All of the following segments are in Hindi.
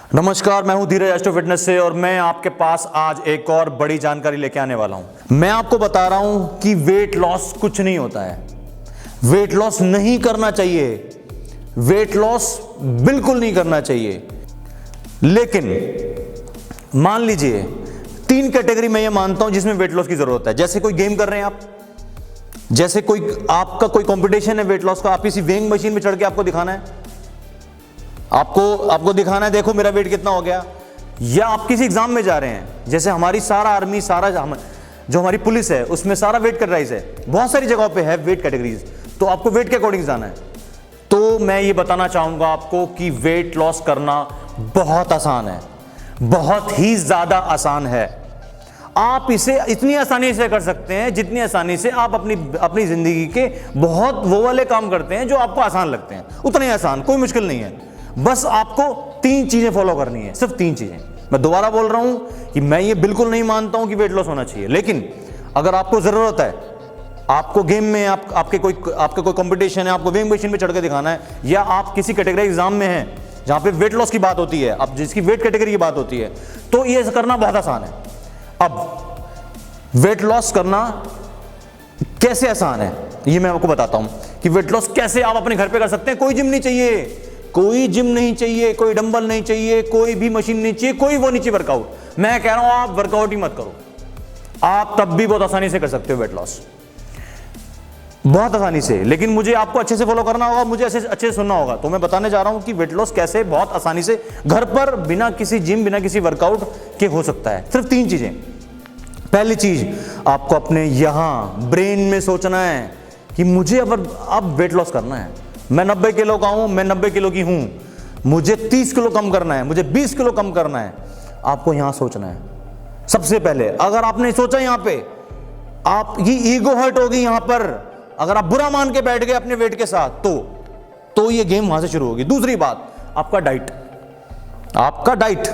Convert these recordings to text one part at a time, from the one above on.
नमस्कार, मैं हूं धीरज एस्ट्रो फिटनेस से और मैं आपके पास आज एक और बड़ी जानकारी लेके आने वाला हूं। मैं आपको बता रहा हूं कि वेट लॉस कुछ नहीं होता है। वेट लॉस नहीं करना चाहिए, वेट लॉस बिल्कुल नहीं करना चाहिए। लेकिन मान लीजिए 3 कैटेगरी मैं ये मानता हूं जिसमें वेट लॉस की जरूरत है। जैसे कोई गेम कर रहे हैं आप, जैसे आपका कोई कंपटीशन है वेट लॉस का, आप किसी वेइंग मशीन में चढ़ के आपको दिखाना है, आपको दिखाना है देखो मेरा वेट कितना हो गया। या आप किसी एग्जाम में जा रहे हैं, जैसे हमारी सारा आर्मी, जो हमारी पुलिस है उसमें सारा वेट कैटेगराइज है, बहुत सारी जगहों पे है वेट कैटेगरीज, तो आपको वेट के अकॉर्डिंग जाना है। तो मैं ये बताना चाहूंगा आपको कि वेट लॉस करना बहुत आसान है, बहुत ही ज्यादा आसान है। आप इसे इतनी आसानी से कर सकते हैं जितनी आसानी से आप अपनी जिंदगी के बहुत वो वाले काम करते हैं जो आपको आसान लगते हैं, उतने आसान, कोई मुश्किल नहीं है। बस आपको 3 चीजें फॉलो करनी है, सिर्फ 3 चीजें। मैं दोबारा बोल रहा हूं कि मैं ये बिल्कुल नहीं मानता हूं कि वेट लॉस होना चाहिए, लेकिन अगर आपको जरूरत है, आपको गेम में आपका कोई कंपटीशन है, आपको वेइंग मशीन में चढ़ के दिखाना है, या आप किसी कैटेगरी एग्जाम में हैं जहां पे वेट लॉस की बात होती है, अब जिसकी वेट कैटेगरी की बात होती है, तो ये करना बहुत आसान है। अब वेट लॉस करना कैसे आसान है ये मैं आपको बताता हूं कि वेट लॉस कैसे आप अपने घर पे कर सकते हैं। कोई जिम नहीं चाहिए, कोई जिम नहीं चाहिए, कोई डंबल नहीं चाहिए, कोई भी मशीन नहीं चाहिए, कोई वो नहीं चाहिए वर्कआउट। मैं कह रहा हूं आप वर्कआउट ही मत करो, आप तब भी बहुत आसानी से कर सकते हो वेट लॉस, बहुत आसानी से। लेकिन मुझे आपको अच्छे से फॉलो करना होगा, मुझे अच्छे से सुनना होगा। तो मैं बताने जा रहा हूं कि वेट लॉस कैसे बहुत आसानी से घर पर बिना किसी जिम, बिना किसी वर्कआउट के हो सकता है। सिर्फ 3 चीजें। पहली चीज, आपको अपने यहां ब्रेन में सोचना है कि मुझे अब वेट लॉस करना है। मैं 90 किलो का हूं, मैं 90 किलो की हूं, मुझे 30 किलो कम करना है, मुझे 20 किलो कम करना है। आपको यहां सोचना है सबसे पहले। अगर आपने सोचा यहां पे, आपकी ईगो हर्ट होगी यहां पर, अगर आप बुरा मान के बैठ गए अपने वेट के साथ, तो ये गेम वहां से शुरू होगी। दूसरी बात, आपका डाइट।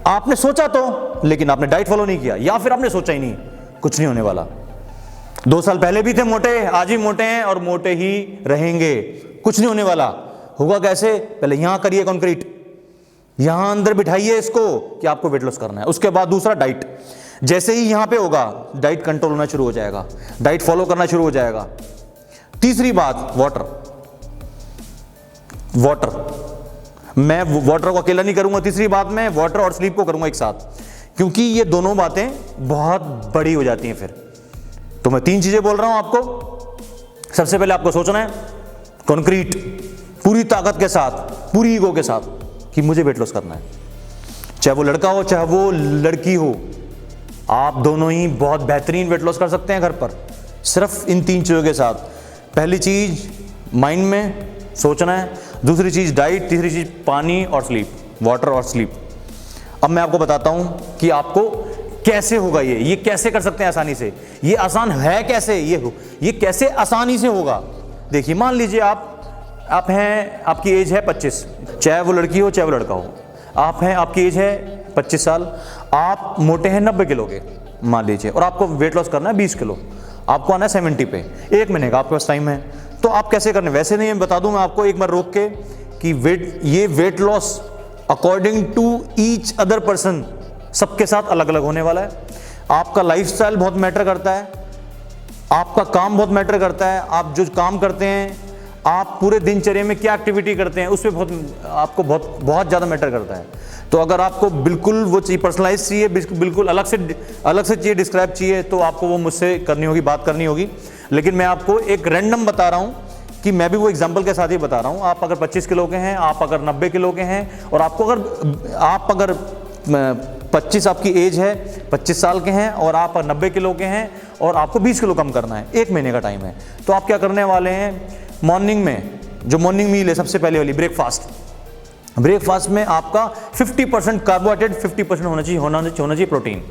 आपने सोचा तो, लेकिन आपने डाइट फॉलो नहीं किया, या फिर आपने सोचा ही नहीं, कुछ नहीं होने वाला। 2 साल पहले भी थे मोटे, आज भी मोटे हैं और मोटे ही रहेंगे, कुछ नहीं होने वाला। होगा कैसे? पहले यहां करिए कंक्रीट, यहां अंदर बिठाइए इसको कि आपको वेट लॉस करना है। उसके बाद दूसरा डाइट, जैसे ही यहां पे होगा डाइट कंट्रोल होना शुरू हो जाएगा, डाइट फॉलो करना शुरू हो जाएगा। तीसरी बात, वाटर। मैं वाटर को अकेला नहीं करूंगा, तीसरी बात मैं वाटर और स्लीप को करूंगा एक साथ, क्योंकि ये दोनों बातें बहुत बड़ी हो जाती हैं फिर। तो मैं 3 चीजें बोल रहा हूं आपको। सबसे पहले आपको सोचना है कंक्रीट, पूरी ताकत के साथ, पूरी ईगो के साथ कि मुझे वेट लॉस करना है। चाहे वो लड़का हो चाहे वो लड़की हो, आप दोनों ही बहुत बेहतरीन वेट लॉस कर सकते हैं घर पर, सिर्फ इन 3 चीजों के साथ। पहली चीज माइंड में सोचना है, दूसरी चीज डाइट, तीसरी चीज पानी और स्लीप, वाटर और स्लीप। अब मैं आपको बताता हूं कि आपको कैसे होगा ये कैसे कर सकते हैं आसानी से। ये आसान है कैसे, ये कैसे आसानी से होगा। देखिए, मान लीजिए आप हैं, आपकी एज है 25, चाहे वो लड़की हो चाहे वो लड़का हो, आपकी एज है 25 साल, आप मोटे हैं 90 किलो के मान लीजिए, और आपको वेट लॉस करना है 20 किलो, आपको आना है 70 पे। 1 महीने का आपके पास टाइम है, तो आप कैसे करने, वैसे नहीं, मैं बता दूं मैं आपको एक बार रोक के कि weight loss according to each other person, सबके साथ अलग अलग होने वाला है। आपका लाइफस्टाइल बहुत मैटर करता है, आपका काम बहुत मैटर करता है, आप जो काम करते हैं, आप पूरे दिनचर्या में क्या एक्टिविटी करते हैं, उस पर आपको बहुत ज़्यादा मैटर करता है। तो अगर आपको बिल्कुल वो चाहिए, पर्सनलाइज चाहिए, बिल्कुल अलग से चाहिए, डिस्क्राइब चाहिए, तो आपको वो मुझसे करनी होगी, बात करनी होगी। लेकिन मैं आपको एक रैंडम बता रहा हूँ कि मैं भी वो एग्जाम्पल के साथ ही बता रहा हूँ। आप अगर 25 किलो के हैं, आप अगर 90 किलो के हैं, और आप अगर 25 आपकी एज है, 25 साल के हैं, और आप 90 किलो के हैं, और आपको 20 किलो कम करना है, 1 महीने का टाइम है, तो आप क्या करने वाले हैं? मॉर्निंग में जो मॉर्निंग मील है, सबसे पहले वाली ब्रेकफास्ट में आपका 50% कार्बोहाइड्रेट, 50% होना चाहिए प्रोटीन।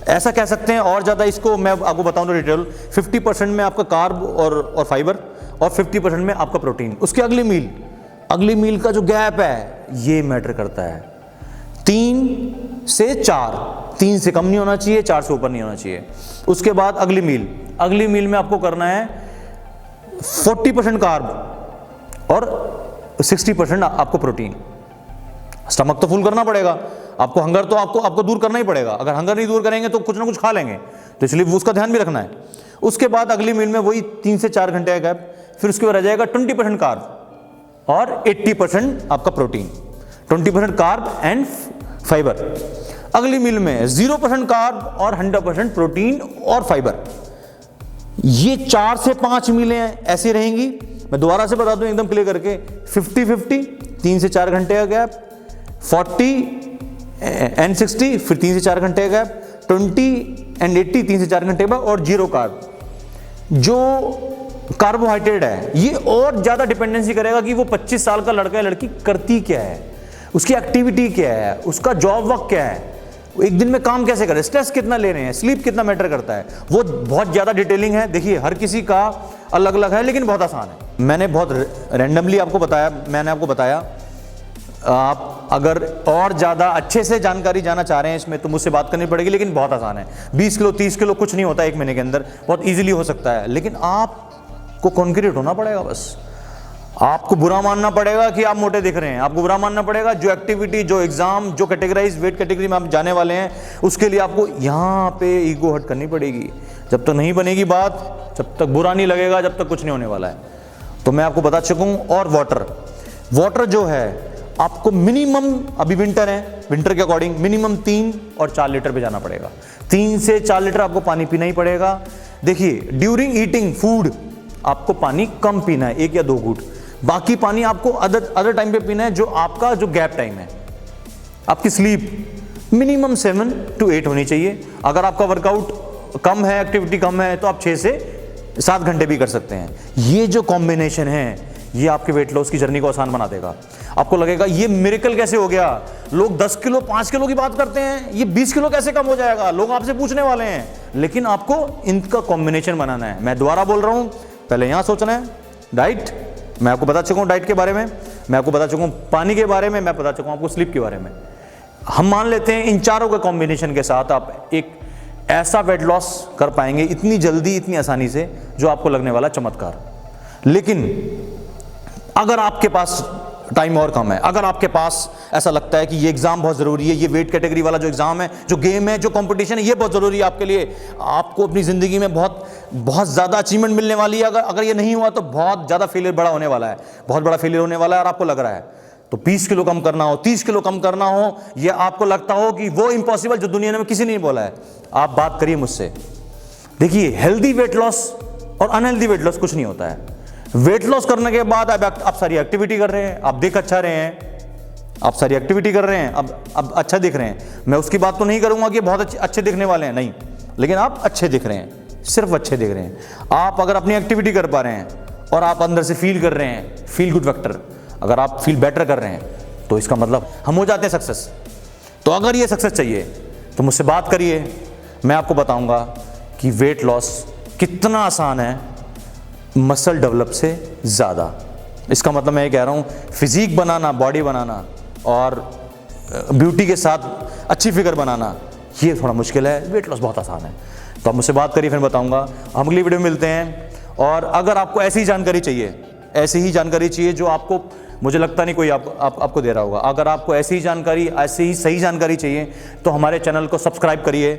ऐसा कह सकते हैं, और ज़्यादा इसको मैं आपको बताऊं तो डिटेल, 50% में आपका कार्ब और फाइबर, और 50% में आपका प्रोटीन। उसके अगली मील का जो गैप है ये मैटर करता है। 3 से 4, 3 से कम नहीं होना चाहिए, 4 से ऊपर नहीं होना चाहिए। उसके बाद अगली मील में आपको करना है 40% कार्ब और 60% आपको प्रोटीन। स्टमक तो फुल करना पड़ेगा आपको, हंगर तो आपको दूर करना ही पड़ेगा। अगर हंगर नहीं दूर करेंगे तो कुछ ना कुछ खा लेंगे, तो इसलिए उसका ध्यान भी रखना है। उसके बाद अगली मील में वही 3 से 4 घंटे का गैप, फिर उसके बाद रह जाएगा 20% कार्ब और 80% आपका प्रोटीन, 20% कार्ब एंड फाइबर। अगली मील में 0% कार्ब और 100% प्रोटीन और फाइबर। ये 4 से 5 मीलें ऐसी रहेंगी। मैं दोबारा से बता दूं एकदम क्लियर करके, 50-50 3 से 4 घंटे का गैप, 40 एंड 60 फिर 3 से 4 घंटे का गैप, 20 एंड 80 3 से 4 घंटे का, और 0 कार्ब। जो कार्बोहाइड्रेट है ये और ज्यादा डिपेंडेंसी करेगा कि वो 25 साल का लड़का या लड़की करती क्या है, उसकी एक्टिविटी क्या है, उसका जॉब वर्क क्या है, एक दिन में काम कैसे कर रहे हैं, स्ट्रेस कितना ले रहे हैं, स्लीप कितना मैटर करता है। वो बहुत ज़्यादा डिटेलिंग है। देखिए हर किसी का अलग अलग है, लेकिन बहुत आसान है। मैंने बहुत रैंडमली आपको बताया, मैंने आपको बताया। आप अगर और ज़्यादा अच्छे से जानकारी जानना चाह रहे हैं इसमें तो मुझसे बात करनी पड़ेगी, लेकिन बहुत आसान है। 20 किलो 30 किलो कुछ नहीं होता 1 महीने के अंदर, बहुत ईजिली हो सकता है। लेकिन आपको कॉन्क्रीट होना पड़ेगा। बस आपको बुरा मानना पड़ेगा कि आप मोटे दिख रहे हैं, आपको बुरा मानना पड़ेगा जो एक्टिविटी, जो एग्जाम, जो कैटेगराइज वेट कैटेगरी में आप जाने वाले हैं, उसके लिए आपको यहाँ पे ईगो हट करनी पड़ेगी। जब तक नहीं बनेगी बात, जब तक बुरा नहीं लगेगा, जब तक कुछ नहीं होने वाला है। तो मैं आपको बता चुका हूँ। और वाटर जो है आपको मिनिमम, अभी विंटर है, विंटर के अकॉर्डिंग मिनिमम 3 और 4 लीटर पे जाना पड़ेगा। 3 से 4 लीटर आपको पानी पीना ही पड़ेगा। देखिए ड्यूरिंग ईटिंग फूड आपको पानी कम पीना है, 1 या 2 घूंट। बाकी पानी आपको अदर टाइम पे पीना है, जो आपका जो गैप टाइम है। आपकी स्लीप मिनिमम 7 to 8 होनी चाहिए। अगर आपका वर्कआउट कम है, एक्टिविटी कम है, तो आप 6 से 7 घंटे भी कर सकते हैं। ये जो कॉम्बिनेशन है ये आपके वेट लॉस की जर्नी को आसान बना देगा। आपको लगेगा ये मिरेकल कैसे हो गया, लोग 10 किलो 5 किलो की बात करते हैं, ये 20 किलो कैसे कम हो जाएगा, लोग आपसे पूछने वाले हैं। लेकिन आपको इनका कॉम्बिनेशन बनाना है। मैं दोबारा बोल रहा हूं, पहले यहां सोचना है। डाइट मैं आपको बता चुका हूं, डाइट के बारे में मैं आपको बता चुका हूं, पानी के बारे में मैं बता चुका हूं, आपको स्लीप के बारे में। हम मान लेते हैं इन चारों के कॉम्बिनेशन के साथ आप एक ऐसा वेट लॉस कर पाएंगे इतनी जल्दी, इतनी आसानी से, जो आपको लगने वाला चमत्कार। लेकिन अगर आपके पास टाइम और कम है, अगर आपके पास ऐसा लगता है कि ये एग्जाम बहुत जरूरी है, ये वेट कैटेगरी वाला जो एग्जाम है, जो गेम है, जो कंपटीशन है, ये बहुत जरूरी है आपके लिए, आपको अपनी जिंदगी में बहुत ज्यादा अचीवमेंट मिलने वाली है, अगर ये नहीं हुआ तो बहुत ज्यादा फेलियर बड़ा होने वाला है, बहुत बड़ा फेलियर होने वाला है, और आपको लग रहा है तो 20 किलो कम करना हो, 30 किलो कम करना हो, ये आपको लगता हो कि वो इम्पॉसिबल जो दुनिया में किसी ने नहीं बोला है, आप बात करिए मुझसे। देखिए हेल्दी वेट लॉस और अनहेल्दी वेट लॉस कुछ नहीं होता है। वेट लॉस करने के बाद आप सारी एक्टिविटी कर रहे हैं, आप देख अच्छा रहे हैं, आप सारी एक्टिविटी कर रहे हैं, अब अच्छा दिख रहे हैं। मैं उसकी बात तो नहीं करूंगा कि बहुत अच्छे दिखने वाले हैं, नहीं, लेकिन आप अच्छे दिख रहे हैं, सिर्फ अच्छे दिख रहे हैं। आप अगर अपनी एक्टिविटी कर पा रहे हैं और आप अंदर से फील कर रहे हैं, फील गुड फैक्टर, अगर आप फील बेटर कर रहे हैं, तो इसका मतलब हम हो जाते हैं सक्सेस। तो अगर ये सक्सेस चाहिए तो मुझसे बात करिए, मैं आपको बताऊंगा कि वेट लॉस कितना आसान है मसल डेवलप से ज़्यादा। इसका मतलब मैं ये कह रहा हूँ, फिजिक बनाना, बॉडी बनाना और ब्यूटी के साथ अच्छी फिगर बनाना ये थोड़ा मुश्किल है, वेट लॉस बहुत आसान है। तो आप मुझसे बात करिए, फिर बताऊंगा। हम अगली वीडियो में मिलते हैं। और अगर आपको ऐसी ही जानकारी चाहिए, ऐसी ही जानकारी चाहिए जो आपको, मुझे लगता नहीं कोई आपको दे रहा होगा, अगर आपको ऐसी ही जानकारी, ऐसी ही सही जानकारी चाहिए तो हमारे चैनल को सब्सक्राइब करिए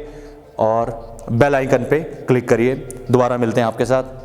और बेल आइकन पे क्लिक करिए। दोबारा मिलते हैं आपके साथ।